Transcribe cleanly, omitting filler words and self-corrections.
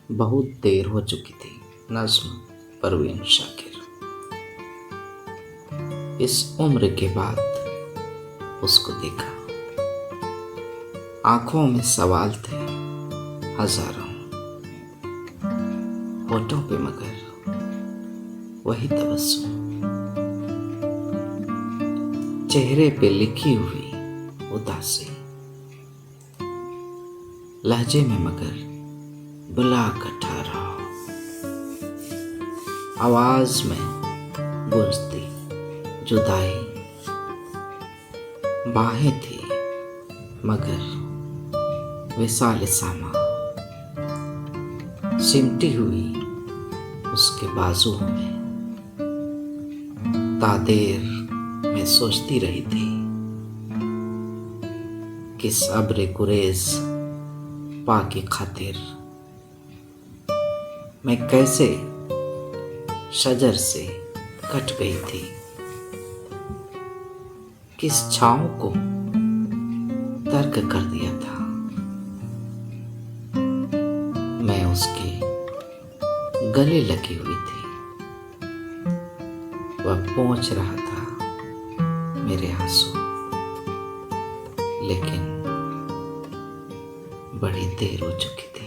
बहुत देर हो चुकी थी। नज्म परवीन शाकिर। इस उम्र के बाद उसको देखा, आंखों में सवाल थे हजारों, होठों पे मगर वही तबस्सुम, चेहरे पे लिखी हुई उदासी, लहजे में मगर बुला कर ठहरा, आवाज में गूंजती जुदाई, बाहें थी मगर विसाल सामा, सिमटी हुई उसके बाजुओं में, तादेर में सोचती रही थी किस अब्र गुरेज पा की खातिर मैं कैसे शजर से कट गई थी, किस छाँव को तर्क कर दिया था मैं उसके गले लगी हुई थी, वह पहुंच रहा था मेरे आंसू, लेकिन बड़ी देर हो चुकी थी।